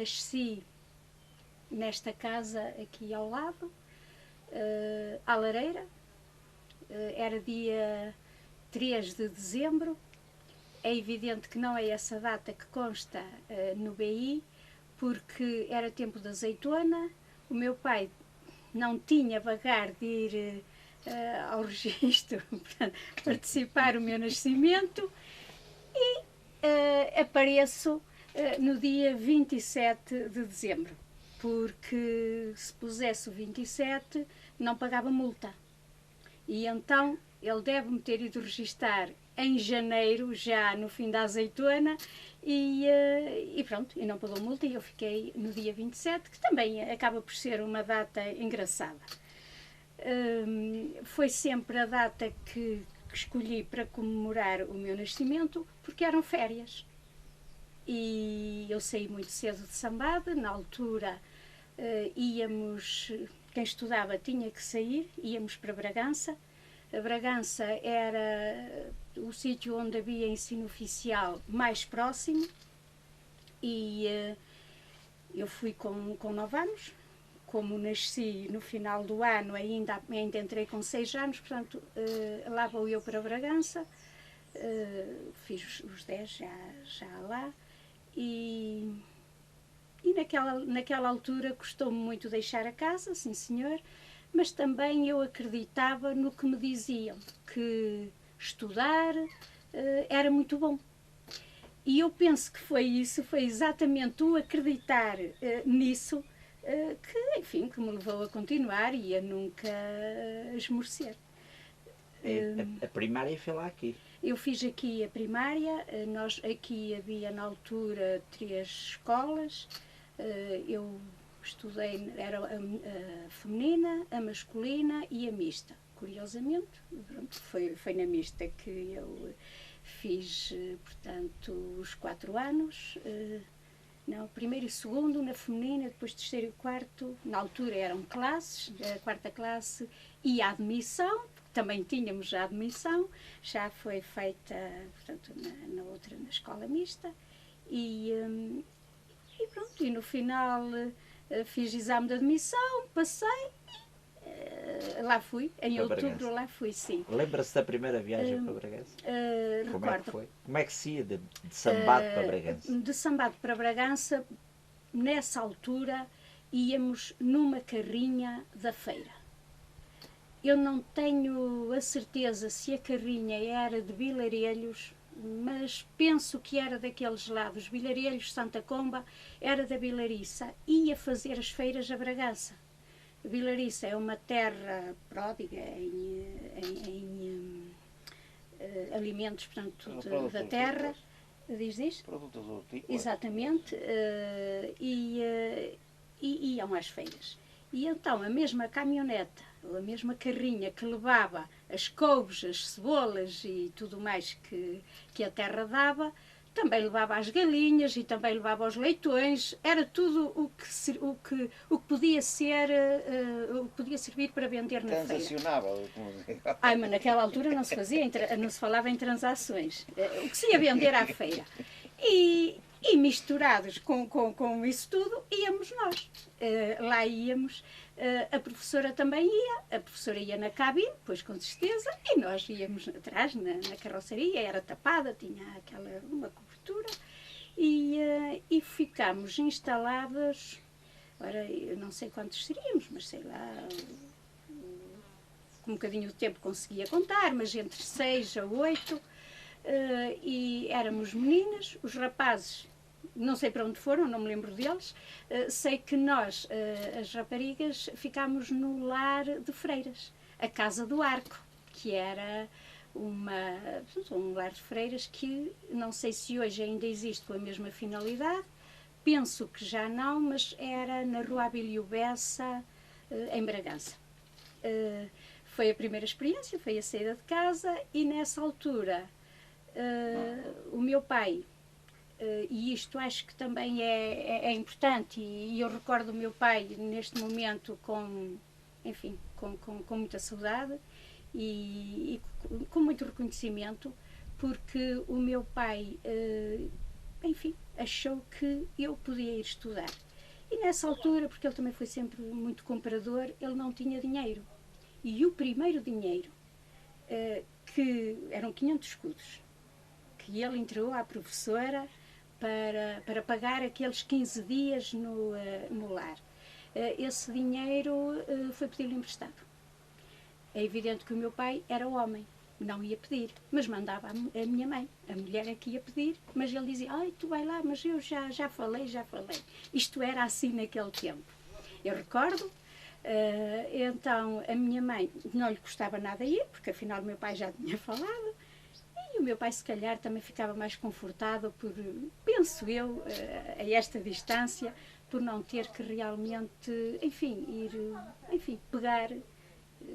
nasci nesta casa aqui ao lado, à lareira. Era dia 3 de dezembro. É evidente que não é essa data que consta no BI, porque era tempo da azeitona. O meu pai não tinha vagar de ir ao registro para participar o meu nascimento e apareço no dia 27 de dezembro, porque se pusesse o 27 não pagava multa. E então ele deve-me ter ido registar em janeiro, já no fim da azeitona, e pronto, e não pagou multa, e eu fiquei no dia 27, que também acaba por ser uma data engraçada. Foi sempre a data que escolhi para comemorar o meu nascimento, porque eram férias. E eu saí muito cedo de Sambade, na altura íamos, quem estudava tinha que sair, íamos para Bragança. A Bragança era o sítio onde havia ensino oficial mais próximo, e eu fui com 9 anos. Como nasci no final do ano, ainda entrei com 6 anos, portanto, lá vou eu para Bragança, fiz os 10 já lá, e naquela altura custou-me muito deixar a casa, sim senhor, mas também eu acreditava no que me diziam, que estudar era muito bom. E eu penso que foi exatamente o acreditar nisso que, enfim, que me levou a continuar e a nunca esmorecer. A primária foi lá aqui. Eu fiz aqui a primária, nós aqui havia na altura 3 escolas, eu estudei, era a feminina, a masculina e a mista. Curiosamente, pronto, foi na mista que eu fiz, portanto, os 4 anos, não, primeiro e segundo na feminina, depois terceiro e quarto, na altura eram classes, a quarta classe e a admissão, também tínhamos a admissão, já foi feita, portanto, na escola mista, e pronto, e no final fiz exame de admissão, passei, lá fui, em Para outubro Bragança. lá fui, sim. Lembra-se da primeira viagem para Bragança? Como é que Recordo. foi? Como é que se ia de Sambade para Bragança? De Sambade para Bragança, nessa altura, íamos numa carrinha da feira. Eu não tenho a certeza se a carrinha era de Vilarelhos, mas penso que era daqueles lados. Vilarelhos, Santa Comba, era da Vilariça. Ia fazer as feiras a Bragança. Vilariça é uma terra pródiga em alimentos, portanto, da terra. Diz? Produtos hortícolas. Exatamente. E iam às feiras. E então a mesma caminhoneta, a mesma carrinha que levava as couves, as cebolas e tudo mais que a terra dava, também levava as galinhas e também levava os leitões, era tudo o que podia ser, o que podia servir para vender na feira. Transacionável. Ai, mas naquela altura não se falava em transações. O que se ia vender à feira. E misturados com isso tudo, íamos nós. Lá íamos, a professora também ia, a professora ia na cabine, pois com certeza, e nós íamos atrás, na carroceria, era tapada, tinha uma cobertura, e ficámos instaladas, ora, eu não sei quantos seríamos, mas sei lá, com um bocadinho de tempo conseguia contar, mas entre 6 a 8, e éramos meninas, os rapazes não sei para onde foram, não me lembro deles. Sei que nós, as raparigas, ficámos no lar de freiras, a Casa do Arco, que era um lar de freiras que não sei se hoje ainda existe com a mesma finalidade, penso que já não, mas era na Rua Abílio Bessa, em Bragança. Foi a primeira experiência, foi a saída de casa, e nessa altura o meu pai, e isto acho que também é importante, e eu recordo o meu pai neste momento com muita saudade e com muito reconhecimento, porque o meu pai enfim, achou que eu podia ir estudar. E nessa altura, porque ele também foi sempre muito comprador, ele não tinha dinheiro. E o primeiro dinheiro, que eram 500 escudos, que ele entregou à professora para pagar aqueles 15 dias no lar. Esse dinheiro foi pedido emprestado. É evidente que o meu pai era homem, não ia pedir, mas mandava a minha mãe. A mulher é que ia pedir, mas ele dizia, ai, tu vai lá, mas eu já falei. Isto era assim naquele tempo. Eu recordo, então a minha mãe não lhe custava nada ir, porque afinal o meu pai já tinha falado, e o meu pai se calhar também ficava mais confortado por, penso eu, a esta distância, por não ter que realmente, enfim, pegar.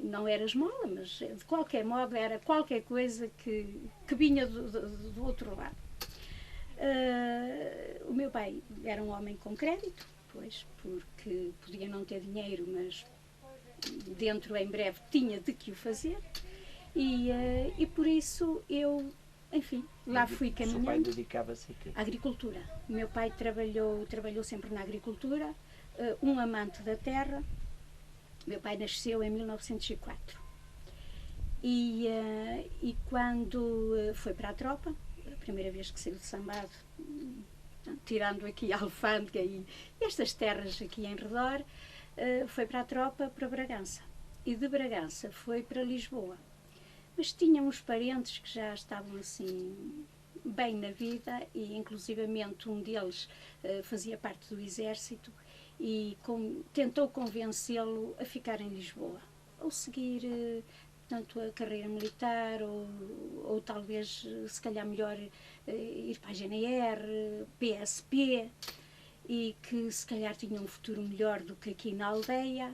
Não era esmola, mas de qualquer modo era qualquer coisa que vinha do outro lado. O meu pai era um homem com crédito, pois, porque podia não ter dinheiro, mas dentro em breve tinha de que o fazer, e por isso eu, enfim, lá fui caminhando. O seu pai dedicava-se a quê? À agricultura. O meu pai trabalhou sempre na agricultura, um amante da terra. Meu pai nasceu em 1904 e quando foi para a tropa, a primeira vez que saiu de Sambado, tirando aqui a Alfândega e estas terras aqui em redor, foi para a tropa para Bragança, e de Bragança foi para Lisboa. Mas tinha uns parentes que já estavam assim bem na vida, e inclusivamente um deles fazia parte do exército, e tentou convencê-lo a ficar em Lisboa, ou seguir portanto, a carreira militar, ou talvez, se calhar melhor, ir para a GNR, PSP, e que se calhar tinha um futuro melhor do que aqui na aldeia.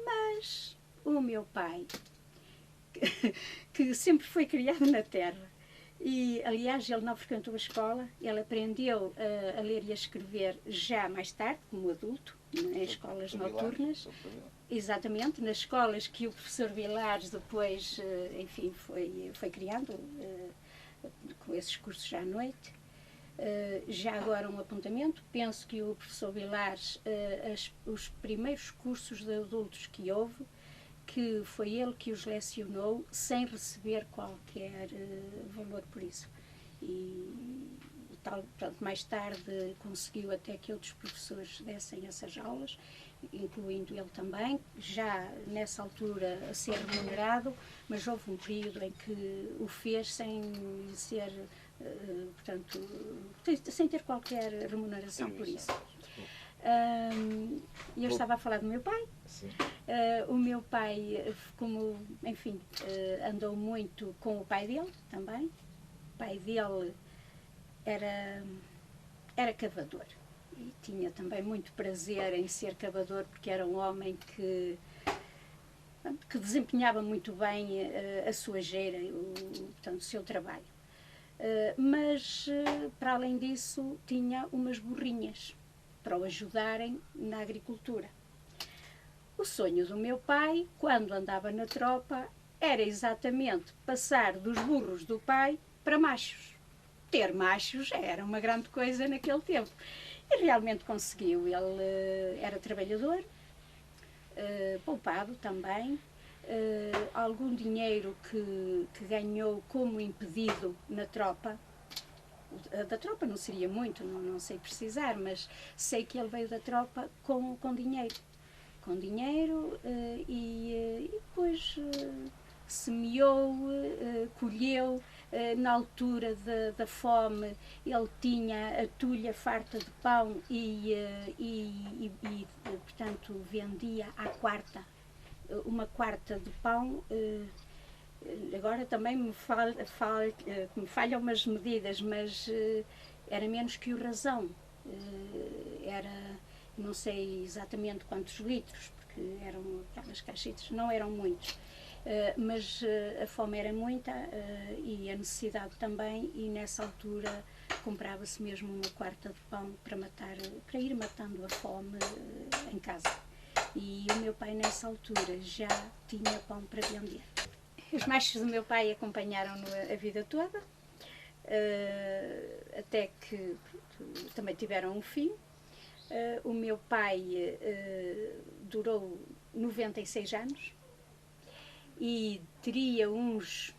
Mas o meu pai, que sempre foi criado na terra, e aliás ele não frequentou a escola, ele aprendeu a ler e a escrever já mais tarde, como adulto, em escolas noturnas, exatamente, nas escolas que o professor Vilares depois, enfim, foi criando, com esses cursos à noite. Já agora um apontamento, penso que o professor Vilares, os primeiros cursos de adultos que houve, que foi ele que os lecionou sem receber qualquer valor por isso. E tal, pronto, mais tarde conseguiu até que outros professores dessem essas aulas, incluindo ele também, já nessa altura a ser remunerado, mas houve um período em que o fez sem ser, portanto, sem ter qualquer remuneração por isso. Eu estava a falar do meu pai. O meu pai, como, enfim, andou muito com o pai dele também. O pai dele era cavador e tinha também muito prazer em ser cavador, porque era um homem que desempenhava muito bem a sua geira, portanto, o seu trabalho. Mas, para além disso, tinha umas burrinhas para o ajudarem na agricultura. O sonho do meu pai, quando andava na tropa, era exatamente passar dos burros do pai para machos. Ter machos era uma grande coisa naquele tempo. E realmente conseguiu. Ele era trabalhador, poupado também, algum dinheiro que ganhou como impedido na tropa. Da tropa não seria muito, não sei precisar, mas sei que ele veio da tropa com dinheiro. Com dinheiro e depois semeou, colheu. Na altura da fome ele tinha a tulha farta de pão e portanto vendia à quarta, uma quarta de pão. Agora também me falham umas medidas, mas era menos que o razão. Era, não sei exatamente quantos litros, porque eram aquelas caixetas, não eram muitos. Mas a fome era muita e a necessidade também, e nessa altura comprava-se mesmo uma quarta de pão para ir matando a fome em casa. E o meu pai nessa altura já tinha pão para vender. Os machos do meu pai acompanharam-no a vida toda. até que também tiveram um fim. O meu pai durou 96 anos e teria uns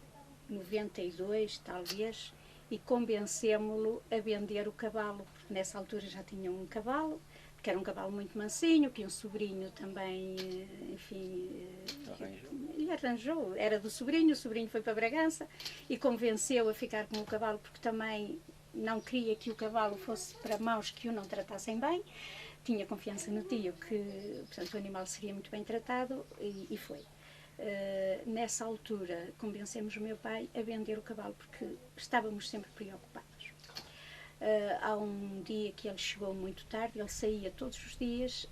92, talvez, e convencemos-lo a vender o cavalo, porque nessa altura já tinha um cavalo, que era um cavalo muito mansinho, que um sobrinho também, enfim, lhe arranjou, era do sobrinho, o sobrinho foi para Bragança e convenceu a ficar com o cavalo, porque também não queria que o cavalo fosse para mãos que o não tratassem bem, tinha confiança no tio que, portanto, o animal seria muito bem tratado e foi. Nessa altura convencemos o meu pai a vender o cavalo porque estávamos sempre preocupados. Há um dia que ele chegou muito tarde, ele saía todos os dias,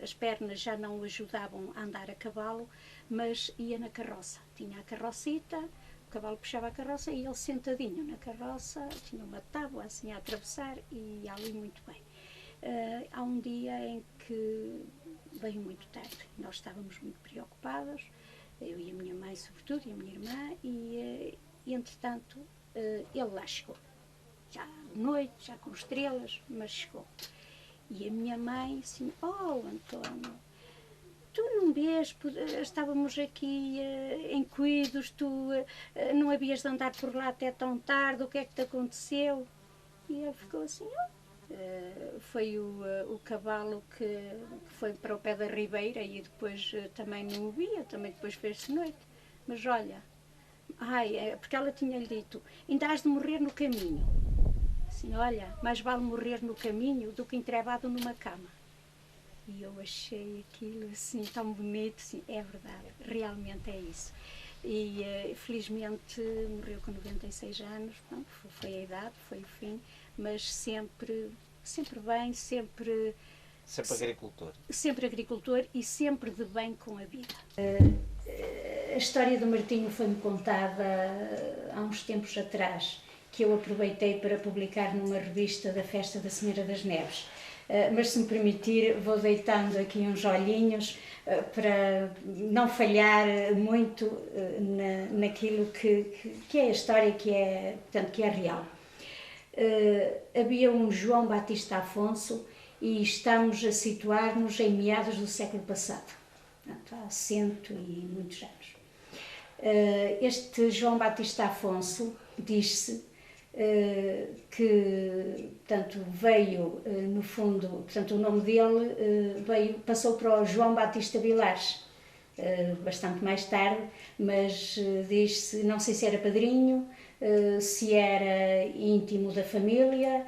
as pernas já não o ajudavam a andar a cavalo, mas ia na carroça, tinha a carrocita, o cavalo puxava a carroça e ele sentadinho na carroça, tinha uma tábua assim a atravessar e ia ali muito bem. Há um dia em que veio muito tarde, nós estávamos muito preocupados, eu e a minha mãe sobretudo, e a minha irmã, e entretanto ele lá chegou, já de noite, já com estrelas, mas chegou. E a minha mãe assim, oh António, tu não vês, estávamos aqui em cuidos, tu não havias de andar por lá até tão tarde, o que é que te aconteceu? E ele ficou assim, foi o cavalo que foi para o pé da ribeira e depois também não o via, também depois fez-se noite. Mas olha, porque ela tinha-lhe dito, ainda has de morrer no caminho. Assim, olha, mais vale morrer no caminho do que entrebado numa cama. E eu achei aquilo assim tão bonito, assim, é verdade, realmente é isso. E felizmente morreu com 96 anos, pronto, foi a idade, foi o fim, mas sempre bem, sempre agricultor. Sempre agricultor e sempre de bem com a vida. A história do Martinho foi-me contada há uns tempos atrás, que eu aproveitei para publicar numa revista da Festa da Senhora das Neves. Mas se me permitir, vou deitando aqui uns olhinhos para não falhar muito naquilo que é a história, portanto, que é real. Havia um João Batista Afonso e estamos a situar-nos em meados do século passado, portanto, há 100 e muitos anos. Este João Batista Afonso diz-se que, portanto, veio, no fundo, portanto, o nome dele passou para o João Batista Vilares, bastante mais tarde, mas diz-se, não sei se era padrinho, se era íntimo da família,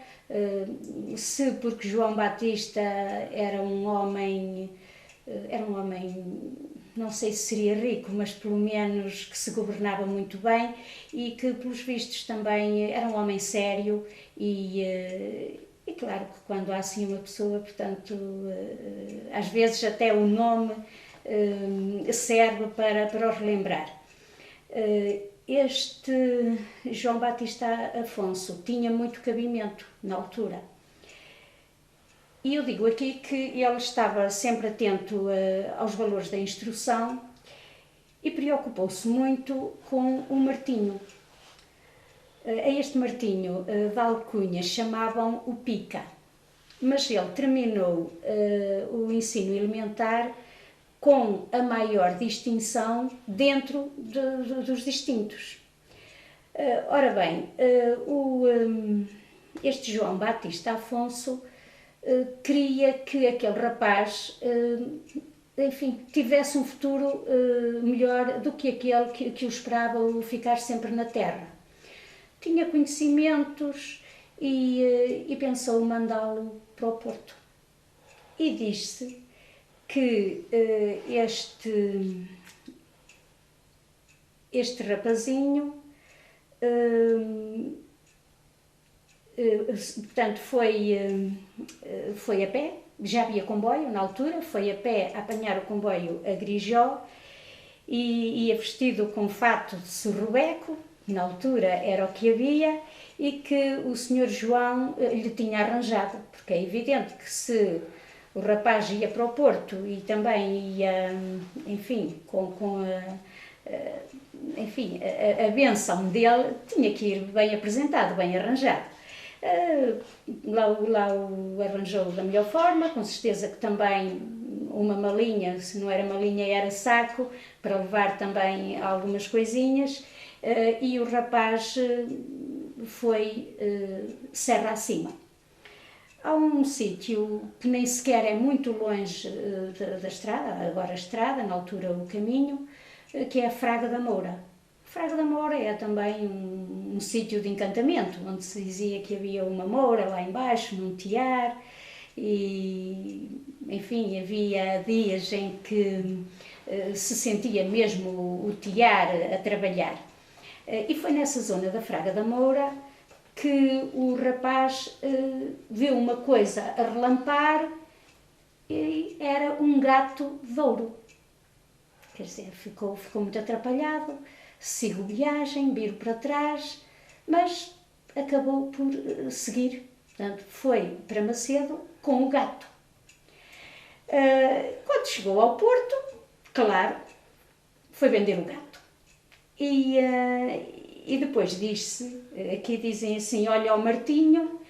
se porque João Batista era um homem, não sei se seria rico, mas pelo menos que se governava muito bem e que, pelos vistos, também era um homem sério e claro que quando há assim uma pessoa, portanto, às vezes até o nome serve para o relembrar. Este João Batista Afonso tinha muito cabimento na altura. E eu digo aqui que ele estava sempre atento aos valores da instrução e preocupou-se muito com o Martinho. A este Martinho de alcunha chamavam o Pica, mas ele terminou o ensino elementar com a maior distinção dentro dos distintos. Ora bem, este João Batista Afonso queria que aquele rapaz, enfim, tivesse um futuro melhor do que aquele que o esperava ficar sempre na terra. Tinha conhecimentos e pensou mandá-lo para o Porto. E diz-se que este rapazinho, portanto, foi a pé, já havia comboio na altura, foi a pé a apanhar o comboio a Grijó e ia vestido com fato de surrubeco, na altura era o que havia, e que o Sr. João lhe tinha arranjado, porque é evidente que se o rapaz ia para o Porto e também ia, enfim, enfim, a benção dele tinha que ir bem apresentado, bem arranjado. Lá o arranjou da melhor forma, com certeza que também uma malinha, se não era malinha era saco, para levar também algumas coisinhas, e o rapaz foi serra acima. Há um sítio que nem sequer é muito longe da estrada, agora a estrada, na altura o caminho, que é a Fraga da Moura. Fraga da Moura é também um sítio de encantamento, onde se dizia que havia uma moura lá embaixo, num tiar, e, enfim, havia dias em que se sentia mesmo o tiar a trabalhar. E foi nessa zona da Fraga da Moura que o rapaz viu uma coisa a relampar e era um gato de ouro. Quer dizer, ficou muito atrapalhado, sigo viagem, viro para trás, mas acabou por seguir. Portanto, foi para Macedo com o gato. Quando chegou ao Porto, claro, foi vender o gato. E depois diz-se, aqui dizem assim, olha ao Martinho,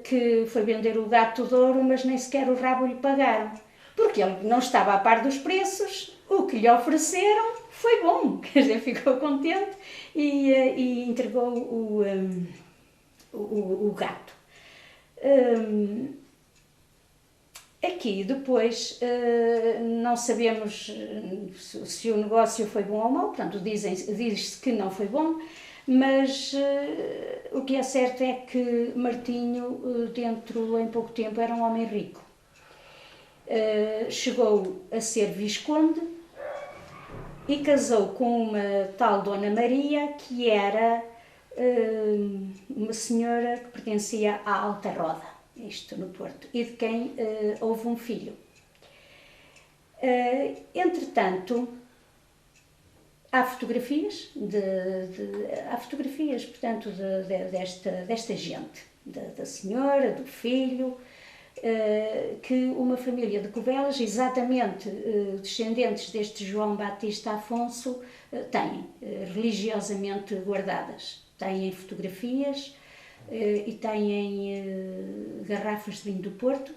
que foi vender o gato de ouro, mas nem sequer o rabo lhe pagaram. Porque ele não estava a par dos preços, o que lhe ofereceram foi bom, quer dizer, ficou contente e entregou o gato. Aqui depois não sabemos se o negócio foi bom ou mau, portanto diz-se que não foi bom, mas o que é certo é que Martinho, em pouco tempo, era um homem rico. Chegou a ser visconde e casou com uma tal Dona Maria, que era uma senhora que pertencia à Alta Roda, isto no Porto, e de quem houve um filho. Entretanto, há fotografias, portanto, desta gente, da senhora, do filho, que uma família de Covelas, exatamente descendentes deste João Batista Afonso, têm religiosamente guardadas. Têm fotografias e têm garrafas de vinho do Porto.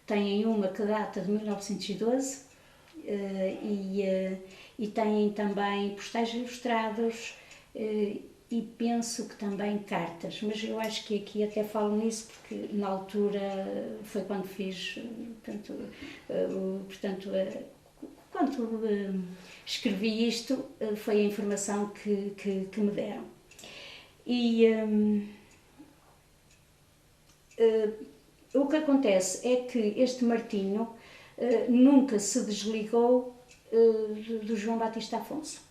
Têm uma que data de 1912 e têm também postais ilustrados e penso que também cartas, mas eu acho que aqui até falo nisso porque na altura foi quando fiz, quando escrevi isto foi a informação que me deram. E o que acontece é que este Martinho nunca se desligou do João Batista Afonso.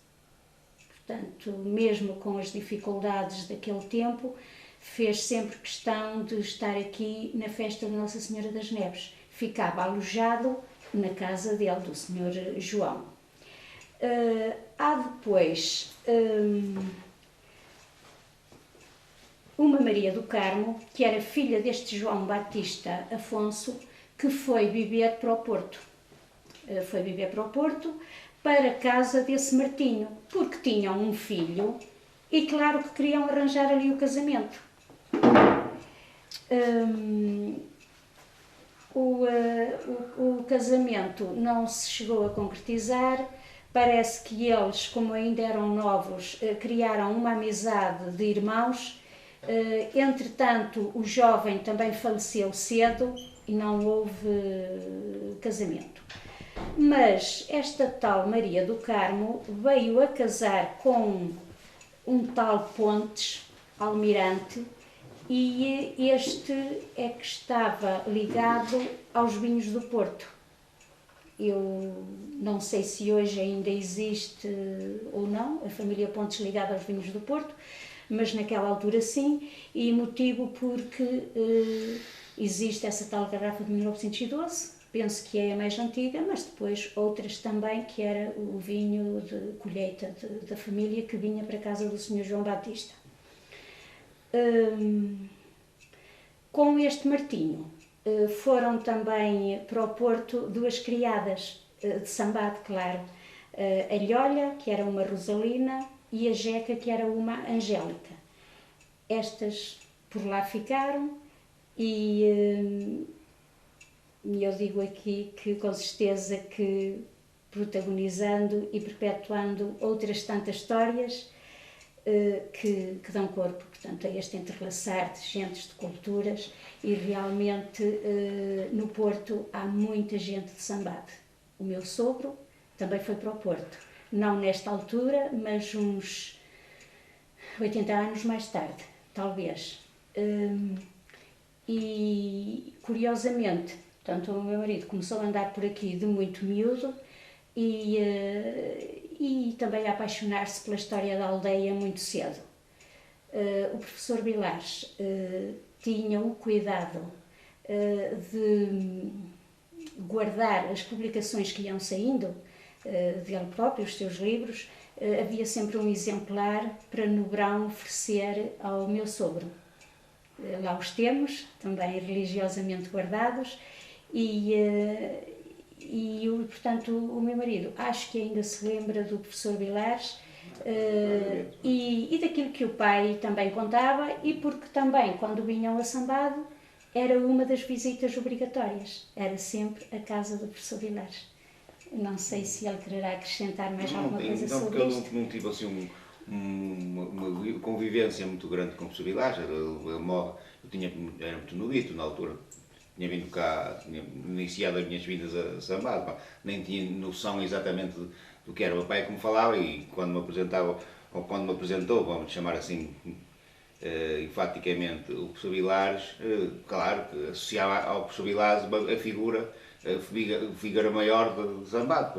Portanto, mesmo com as dificuldades daquele tempo, fez sempre questão de estar aqui na festa de Nossa Senhora das Neves. Ficava alojado na casa dele, do Sr. João. Há depois uma Maria do Carmo, que era filha deste João Batista Afonso, que foi viver para o Porto. Foi viver para o Porto, para a casa desse Martinho, porque tinham um filho e claro que queriam arranjar ali o casamento. O casamento não se chegou a concretizar, parece que eles, como ainda eram novos, criaram uma amizade de irmãos. Entretanto, o jovem também faleceu cedo e não houve casamento. Mas esta tal Maria do Carmo veio a casar com um tal Pontes, almirante, e este é que estava ligado aos vinhos do Porto. Eu não sei se hoje ainda existe ou não a família Pontes ligada aos vinhos do Porto, mas naquela altura sim, e motivo porque existe essa tal garrafa de 1912, penso que é a mais antiga, mas depois outras também, que era o vinho de colheita da família que vinha para a casa do Sr. João Batista. Com este Martinho foram também para o Porto duas criadas de Sambade, claro, A Lholha, que era uma Rosalina, e a Jeca, que era uma Angélica. Estas por lá ficaram e eu digo aqui que com certeza que protagonizando e perpetuando outras tantas histórias que dão corpo, portanto, a este entrelaçar de gentes, de culturas, e realmente no Porto há muita gente de Sambade. O meu sogro também foi para o Porto, não nesta altura, mas uns 80 anos mais tarde, talvez. E curiosamente, portanto, o meu marido começou a andar por aqui de muito miúdo e também a apaixonar-se pela história da aldeia muito cedo. O professor Vilares tinha o cuidado de guardar as publicações que iam saindo dele próprio, os seus livros. Havia sempre um exemplar para no verão oferecer ao meu sogro. Lá os temos, também religiosamente guardados, portanto, o meu marido acho que ainda se lembra do professor Vilares e daquilo que o pai também contava, e porque também, quando vinham a Sambade, era uma das visitas obrigatórias, era sempre a casa do professor Vilares. Não sei se ele quererá acrescentar mais alguma coisa sobre isto. Não tive assim uma convivência muito grande com o professor Vilares. Era muito novito na altura, tinha vindo cá, tinha iniciado as minhas vindas a Sambade, nem tinha noção exatamente do que era o meu pai como falava, e quando me apresentava, ou quando me apresentou, vamos chamar assim, enfaticamente, o professor Vilares, claro que associava ao professor Vilares a figura maior de Sambade,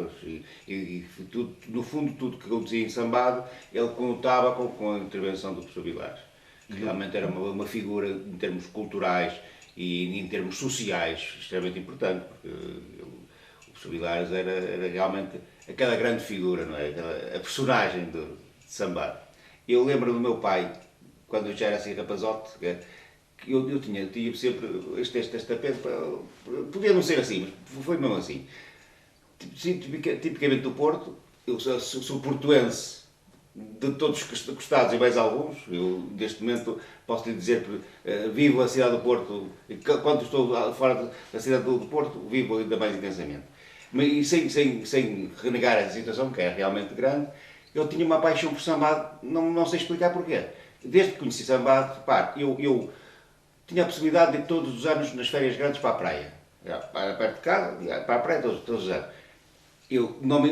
e tudo, no fundo tudo que acontecia em Sambade ele conotava com a intervenção do professor Vilares, que realmente era uma figura em termos culturais e em termos sociais extremamente importante, porque o professor Vilares era realmente aquela grande figura, não é? A personagem de Sambade. Eu lembro do meu pai, quando eu já era assim rapazote, que eu tinha sempre este apelo, podia não ser assim, mas foi mesmo assim. Tipicamente do Porto, eu sou portuense de todos os costados e mais alguns. Eu, neste momento, posso lhe dizer que vivo a cidade do Porto, e quando estou fora da cidade do Porto, vivo ainda mais intensamente. Mas sem renegar a situação, que é realmente grande, eu tinha uma paixão por Sambade, não sei explicar porquê. Desde que conheci Sambade, repare, eu tinha a possibilidade de ir todos os anos nas férias grandes para a praia. Para perto de casa, para a praia todos os anos. Eu não me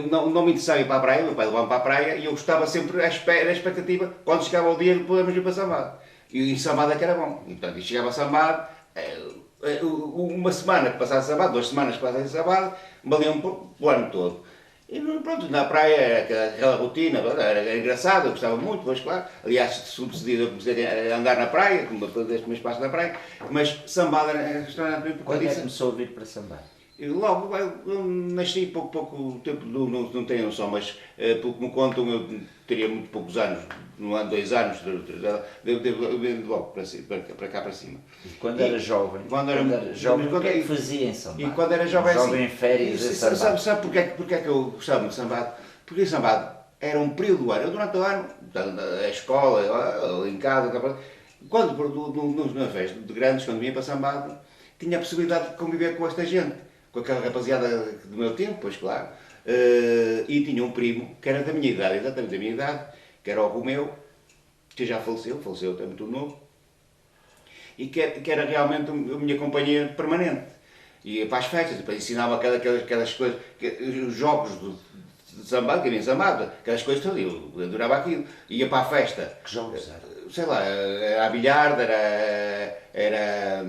interessava ir para a praia, meu pai levava-me para a praia e eu estava sempre à expectativa, quando chegava o dia, podemos ir para Sambade. E em Sambade é que era bom. E, portanto, chegava a Sambade, uma semana que passasse a Sambade, 2 semanas que passasse a Sambade, valiam o ano todo. E pronto, na praia era aquela rotina, era engraçado, eu gostava muito, pois claro. Aliás, subsidido eu comecei a andar na praia, deste meu espaço na praia, mas Sambade era extremamente. Quando é que começou a vir para Sambade? Logo, eu nasci pouco tempo, não tenho noção, mas pelo que me contam, eu teria muito poucos anos, 1 ano, 2 anos, devo logo para cá para cima. E quando era jovem? Quando era jovem, o que é que fazia em Sambade? E quando era jovem, em férias em Sambade. Sabe porque é que eu gostava de Sambade? Porque Sambade era um período do ano, eu durante o ano, a escola, em casa, quando nos meus festas de grandes, quando vinha para Sambade, tinha a possibilidade de conviver com esta gente, com aquela rapaziada do meu tempo, pois claro, e tinha um primo que era da minha idade, exatamente da minha idade, que era o Romeu, que já faleceu até muito novo, e que era realmente a minha companhia permanente. Ia para as festas, ensinava aquelas coisas, os jogos de Sambade, que nem Sambade, aquelas coisas todas, eu adorava aquilo. Ia para a festa. Que jogos eram? Sei lá, era a bilharda, era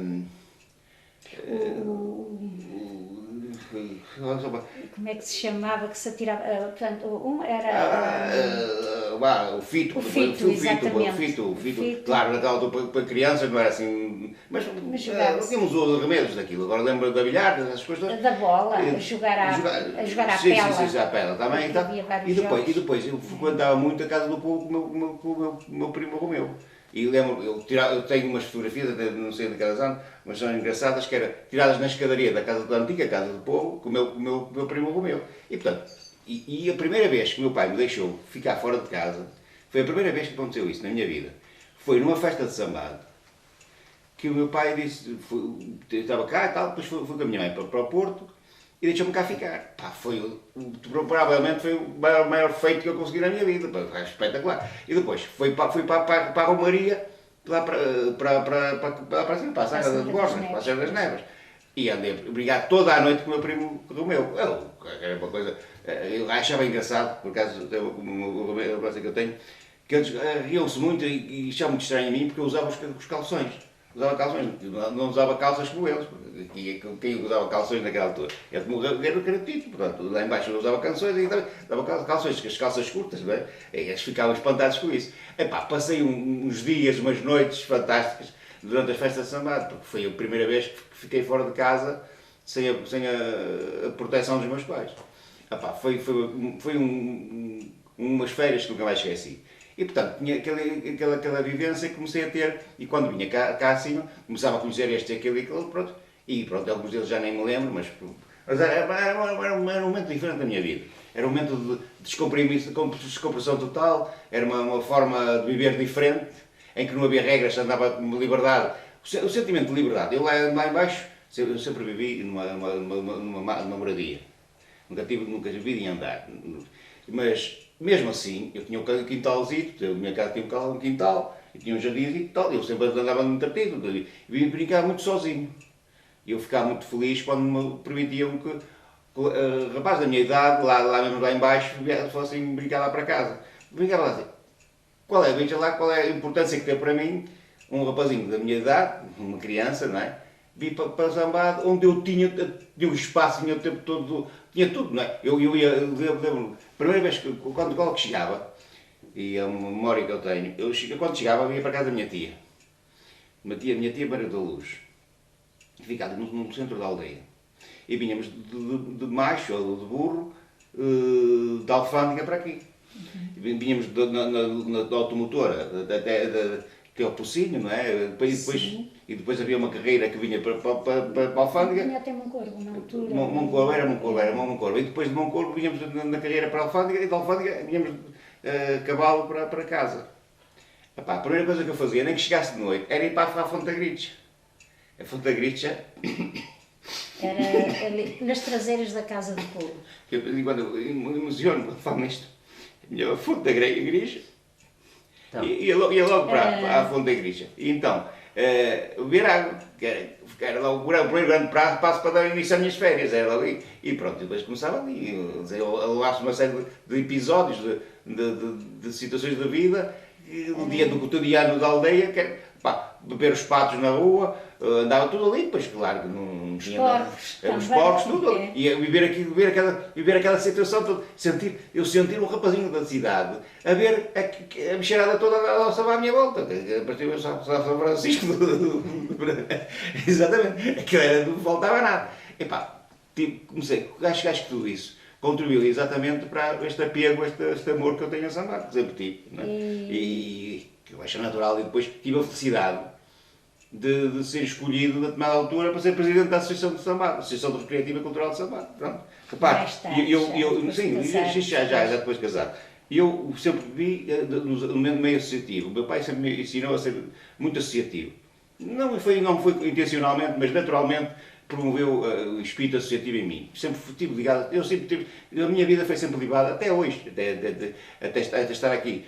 como é que se chamava, que se atirava, portanto, um era... o fito, exatamente. Claro, para crianças não era assim, mas tínhamos os remédios daquilo. Agora lembro da bilhar, das coisas. Da bola, a jogar à pela. Sim, à pela também. E depois eu frequentava muito a casa do povo com o meu primo Romeu. E lembro, eu tenho umas fotografias, não sei de cada ano, mas são engraçadas, que eram tiradas na escadaria da antiga casa do povo, com o meu primo Romeu. E portanto, E a primeira vez que o meu pai me deixou ficar fora de casa, foi a primeira vez que aconteceu isso na minha vida. Foi numa festa de sambado, que o meu pai disse, eu estava cá e tal, depois fui com a minha mãe para o Porto e deixou-me cá ficar. Pá, provavelmente foi o maior feito que eu consegui na minha vida, foi espetacular. E depois fui para a Romaria, lá para cima, para a Serra das Borjas, para a Serra das Neves. E andei a brigar toda a noite com o meu primo Romeu. Era uma coisa, eu achava engraçado, por acaso, uma coisa que eu tenho, que eles riam-se muito e achavam muito estranho em mim porque eu usava os calções. Usava calções, não usava calças como eles. E quem usava calções naquela altura? Era como o Garatito, portanto, lá embaixo eu usava calções e usava calções, as calças curtas, não é? E eles ficavam espantados com isso. Epá, passei uns dias, umas noites fantásticas durante as festas de sambado, porque foi a primeira vez que fiquei fora de casa sem a proteção dos meus pais. Epá, foi umas férias que nunca mais esqueci. E portanto, tinha aquela vivência que comecei a ter, e quando vinha cá acima, começava a conhecer este, aquele e aquele, pronto, e pronto, alguns deles já nem me lembro, mas era um momento diferente da minha vida. Era um momento de descompressão total, era uma forma de viver diferente, em que não havia regras, andava com liberdade. O sentimento de liberdade, eu lá embaixo, eu sempre vivi numa moradia. Nunca vivi em andar. Mas, mesmo assim, eu tinha um quintalzito, a minha casa tinha um quintal, e tinha um jardinzinho e tal, eu sempre andava muito entretido, e brincava muito sozinho. E eu ficava muito feliz quando me permitiam que rapazes da minha idade, lá embaixo, fossem brincar lá para casa. Brincava lá assim, veja lá qual é a importância que tem para mim, um rapazinho da minha idade, uma criança, não é? Vi para Zambado, onde eu tinha o espaço, tinha o tempo todo, tinha tudo, não é? Eu lembro, a primeira vez quando chegava, e é uma memória que eu tenho, quando chegava, eu ia para casa da minha tia. Minha tia Maria da Luz, que ficava no centro da aldeia. E vinhamos de macho ou de burro, da Alfândega para aqui. Vinhamos da automotora até ao Pocinho, não é? Depois havia uma carreira que vinha para a Alfândega. Vinha até Moncorvo, na altura. Moncorvo. E depois de Moncorvo vinhamos na carreira para a Alfândega e da Alfândega vinhamos cavalo para casa. Epá, a primeira coisa que eu fazia, nem que chegasse de noite, era ir para a Fonte da Grixa. A Fonte da Grixa... Era ali, nas traseiras da Casa do Povo. Quando eu emociono quando falo nisto, a Fonte da Grixa, então. ia logo para a Fonte da Grixa. E então, beber água, que era lá o primeiro grande passo para dar início às minhas férias, era ali. E pronto, depois começava ali, eu laço uma série de episódios, de situações da vida, do dia do cotidiano da aldeia, que era, beber os patos na rua, andava tudo ali, depois claro que não tinha nada. Os porcos, tudo ali. E viver aquela situação toda, eu sentir um rapazinho da cidade a ver a bicharada toda a nossa à minha volta. A partir do São Francisco. Exatamente. Aquilo não faltava nada. Epá, comecei, acho que tudo isso contribuiu exatamente para este apego, este amor que eu tenho a Zambado, que sempre tive. Não é? E que eu acho natural. E depois tive a felicidade de ser escolhido, na determinada altura, para ser presidente da Associação de Zambado, Associação Recreativa e Cultural de Zambado. Pronto. Repare, já depois de casar. Eu sempre vi no meio associativo. O meu pai sempre me ensinou a ser muito associativo. Não foi intencionalmente, mas naturalmente promoveu o espírito associativo em mim. Sempre tive ligado, a minha vida foi sempre ligada, até hoje, até estar aqui,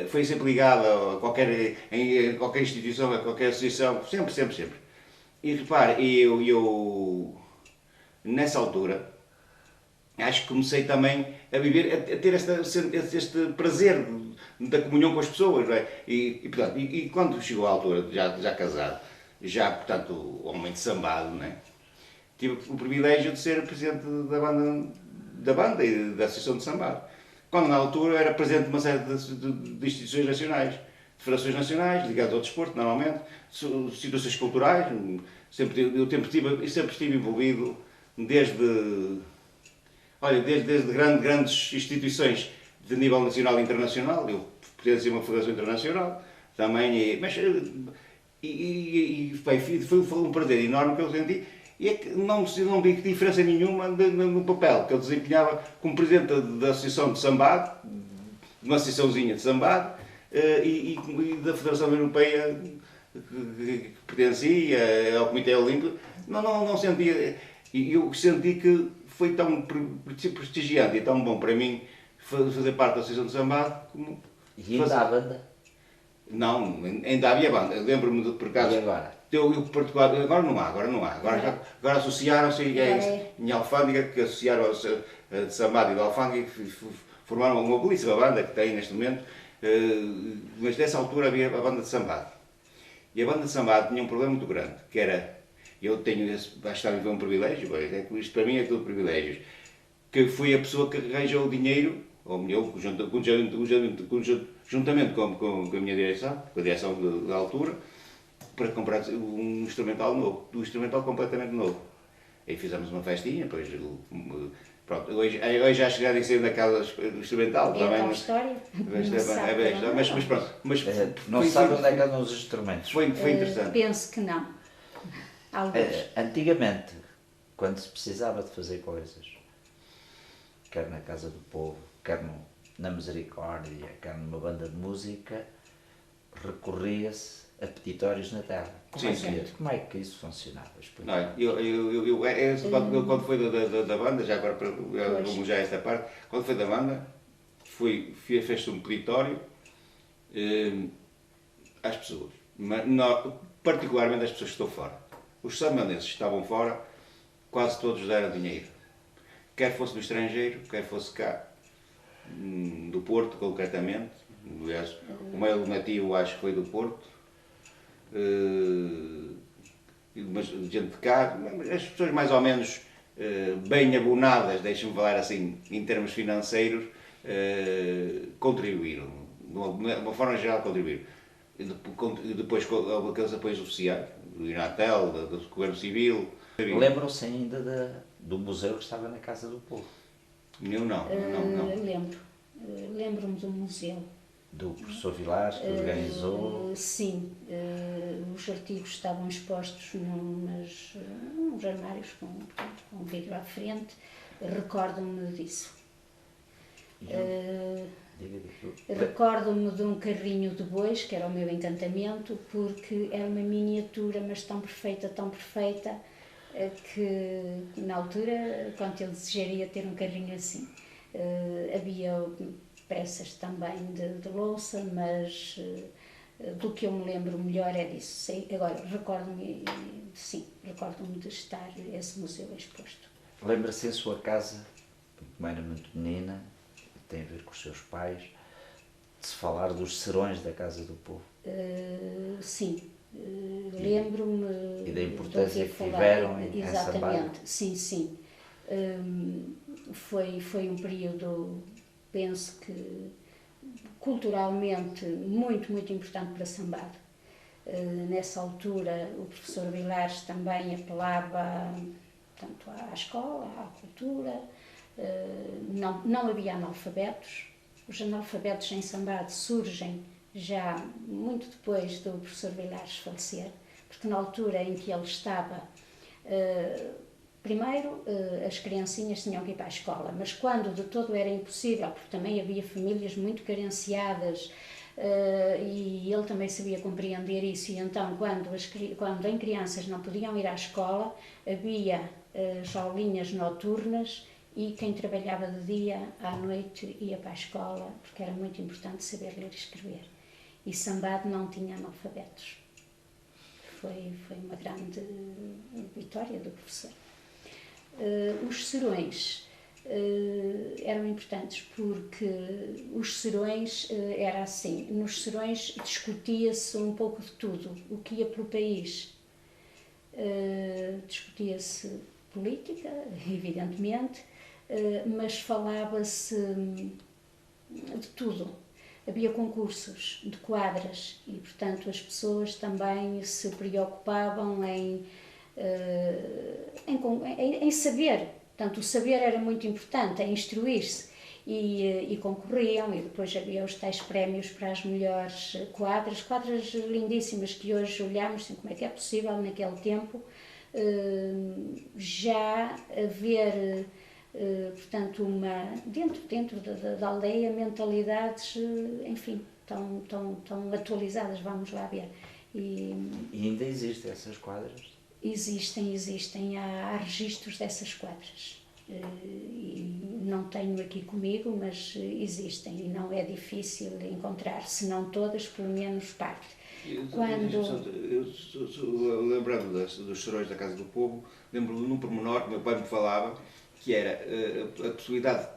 foi sempre ligada a qualquer instituição, a qualquer associação, sempre. E repare, eu nessa altura, acho que comecei também a viver, a ter este prazer da comunhão com as pessoas, não é? Portanto, quando chegou a altura, já casado, portanto, homem de sambado, não é? Tive o privilégio de ser presidente da banda e da Associação de Sambado. Quando na altura era presidente de uma série de instituições nacionais, de federações nacionais, ligadas ao desporto, normalmente, situações culturais, eu sempre estive envolvido desde grandes instituições de nível nacional e internacional. Eu pertenço a uma federação internacional também, foi um prazer enorme que eu senti E é que não vi diferença nenhuma no papel que ele desempenhava como presidente da Associação de Sambado, de uma associaçãozinha de Sambado, e da Federação Europeia que pertencia ao Comitê Olímpico. Não sentia. E eu senti que foi tão prestigiante e tão bom para mim fazer parte da Associação de Sambado como. E ainda há banda? Não, ainda havia banda. Lembro-me de, por acaso. E agora? Eu particular, agora não há. Agora associaram-se em Alfândega, que associaram de Sambado e de Alfândega, que formaram uma belíssima banda que tem neste momento, mas nessa altura havia a banda de Sambado. E a banda de Sambado tinha um problema muito grande, que era, eu tenho esse, basta viver um privilégio, isto para mim é tudo privilégios, que fui a pessoa que arranjou o dinheiro, ou eu, juntamente com a minha direção, com a direção da altura, para comprar um instrumental novo, um instrumental completamente novo. Aí fizemos uma festinha, depois, pronto, hoje já chegar em cima daquela instrumental, é também. É história. Mas pronto. Não sabe onde é que andam os instrumentos. Foi interessante. Penso que não. Antigamente, quando se precisava de fazer coisas, quer na Casa do Povo, quer na Misericórdia, quer numa banda de música, recorria-se a peditórios na terra. Como é que isso funcionava? Quando foi da banda, já agora para vamos já esta parte, quando foi da banda, fez-se um peditório às pessoas, mas particularmente às pessoas que estão fora. Os sambanenses que estavam fora, quase todos deram dinheiro. Quer fosse do estrangeiro, quer fosse cá, do Porto concretamente. Aliás, o meu nativo acho que foi do Porto. Mas gente de cá, as pessoas mais ou menos bem abonadas, deixem-me falar assim, em termos financeiros, contribuíram. De uma forma geral contribuíram. E depois houve aqueles apoios oficiais, do Inatel, do Governo Civil. Lembram-se ainda do museu que estava na Casa do Povo? Eu não. Lembro-me do museu. Do professor Vilares, que organizou? Sim, os artigos estavam expostos nos armários com vidro à frente. Recordo-me disso. Recordo-me de um carrinho de bois, que era o meu encantamento, porque era uma miniatura, mas tão perfeita, que na altura, quando eu desejaria ter um carrinho assim. Havia peças também de louça, mas do que eu me lembro melhor é disso. Sei, agora, recordo-me de estar esse museu exposto. Lembra-se em sua casa, como era muito menina, tem a ver com os seus pais, de se falar dos serões da Casa do Povo? Sim, lembro-me. E da importância que tiveram em exatamente, sim. Foi um período, penso que culturalmente muito importante para Sambado. Nessa altura o professor Vilares também apelava tanto à escola, à cultura, não havia analfabetos. Os analfabetos em Sambado surgem já muito depois do professor Vilares falecer, porque na altura em que ele estava, primeiro, as criancinhas tinham que ir para a escola, mas quando de todo era impossível, porque também havia famílias muito carenciadas, e ele também sabia compreender isso, e então quando em crianças não podiam ir à escola, havia aulinhas noturnas, e quem trabalhava de dia, à noite, ia para a escola, porque era muito importante saber ler e escrever. E Sambado não tinha analfabetos. Foi uma grande vitória do professor. Os serões eram importantes porque os serões era assim, nos serões discutia-se um pouco de tudo, o que ia pelo país. Discutia-se política, evidentemente, mas falava-se de tudo. Havia concursos de quadras e, portanto, as pessoas também se preocupavam em saber. Portanto, o saber era muito importante, em instruir-se, e concorriam, e depois havia os tais prémios para as melhores quadras lindíssimas que hoje olhamos, assim, como é que é possível naquele tempo já haver, portanto, dentro da aldeia, mentalidades, enfim, tão atualizadas, vamos lá ver. E ainda existem essas quadras? Existem, há registros dessas quadras. E não tenho aqui comigo, mas existem e não é difícil encontrar, se não todas, pelo menos parte. Eu lembrando dos serões da Casa do Povo, lembro-me num pormenor que meu pai me falava, que era a possibilidade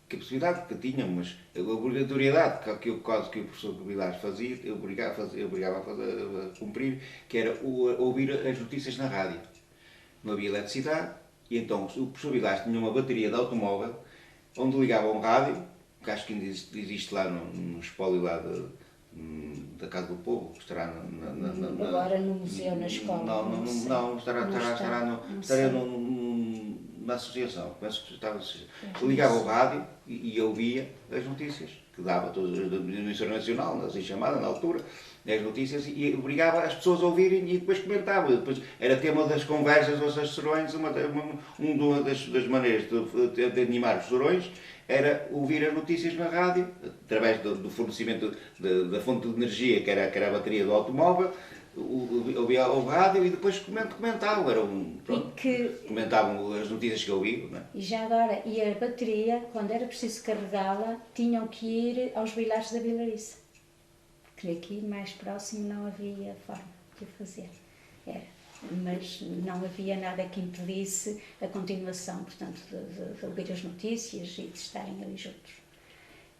que tinham, mas a obrigatoriedade que o professor Vilares fazia, obrigava a cumprir, que era ouvir as notícias na rádio. Não havia eletricidade, e então o professor Vilares tinha uma bateria de automóvel, onde ligava um rádio, que acho que ainda existe lá no espólio lá da Casa do Povo, que estará agora no museu, na escola. Não, estará na associação. Penso que estava ligava o rádio e ouvia as notícias, que dava todas da emissora nacional, assim chamada na altura, as notícias, e obrigava as pessoas a ouvirem e depois comentava. Depois era tema das conversas dos serões, uma das maneiras de animar os serões era ouvir as notícias na rádio, através do fornecimento da fonte de energia, que era a bateria do automóvel, ouvia o rádio e depois comentavam, comentavam as notícias que ouviam. Não é? E já agora, e a bateria, quando era preciso carregá-la, tinham que ir aos Vilares da Vilariça, porque aqui mais próximo não havia forma de o fazer. Mas não havia nada que impedisse a continuação, portanto, de ouvir as notícias e de estarem ali juntos.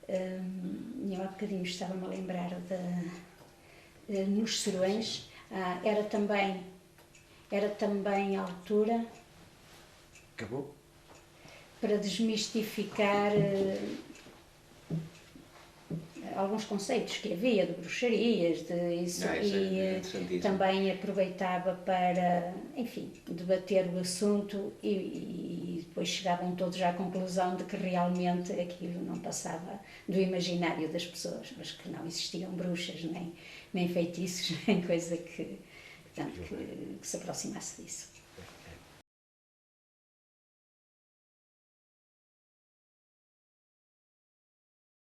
Eu há bocadinho estava-me a lembrar nos serões, era também a altura. Acabou? Para desmistificar alguns conceitos que havia de bruxarias, e também aproveitava para, enfim, debater o assunto e depois chegavam todos à conclusão de que realmente aquilo não passava do imaginário das pessoas, mas que não existiam bruxas, nem feitiços, nem coisa que se aproximasse disso.